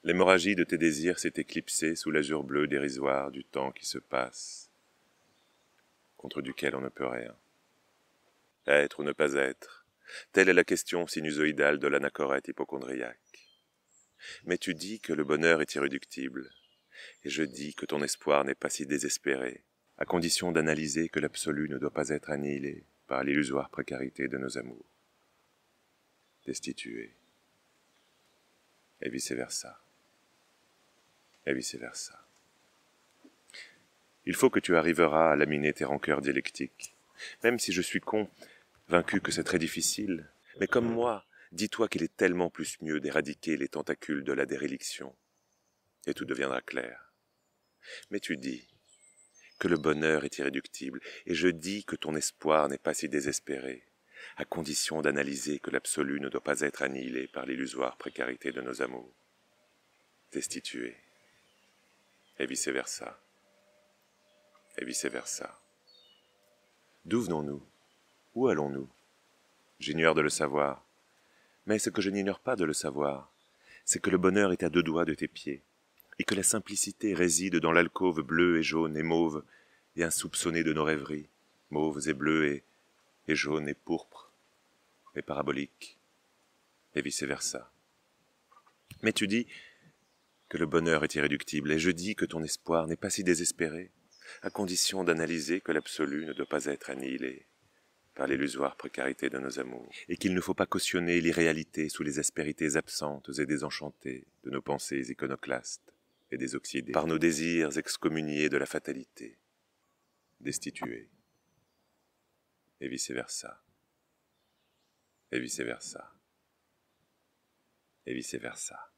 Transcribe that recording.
L'hémorragie de tes désirs s'est éclipsée sous l'azur bleu dérisoire du temps qui se passe, contre duquel on ne peut rien. Être ou ne pas être, telle est la question sinusoïdale de l'anachorète hypocondriaque. Mais tu dis que le bonheur est irréductible, et je dis que ton espoir n'est pas si désespéré, à condition d'analyser que l'absolu ne doit pas être annihilé par l'illusoire précarité de nos amours, destitués, et vice-versa, et vice-versa. Il faut que tu arriveras à laminer tes rancœurs dialectiques, même si je suis convaincu que c'est très difficile, mais comme moi, dis-toi qu'il est tellement plus mieux d'éradiquer les tentacules de la déréliction, et tout deviendra clair. Mais tu dis que le bonheur est irréductible, et je dis que ton espoir n'est pas si désespéré, à condition d'analyser que l'absolu ne doit pas être annihilé par l'illusoire précarité de nos amours, destitués, et vice-versa, et vice-versa. D'où venons-nous? Où allons-nous? J'ignore de le savoir, mais ce que je n'ignore pas de le savoir, c'est que le bonheur est à 2 doigts de tes pieds, et que la simplicité réside dans l'alcôve bleue et jaune et mauve et insoupçonnée de nos rêveries, mauves et bleues et jaunes et pourpres, et paraboliques, et vice-versa. Mais tu dis que le bonheur est irréductible, et je dis que ton espoir n'est pas si désespéré, à condition d'analyser que l'absolu ne doit pas être annihilé par l'illusoire précarité de nos amours, et qu'il ne faut pas cautionner l'irréalité sous les aspérités absentes et désenchantées de nos pensées iconoclastes et désoxydées, par nos désirs excommuniés de la fatalité, destitués, et vice-versa, et vice-versa, et vice-versa.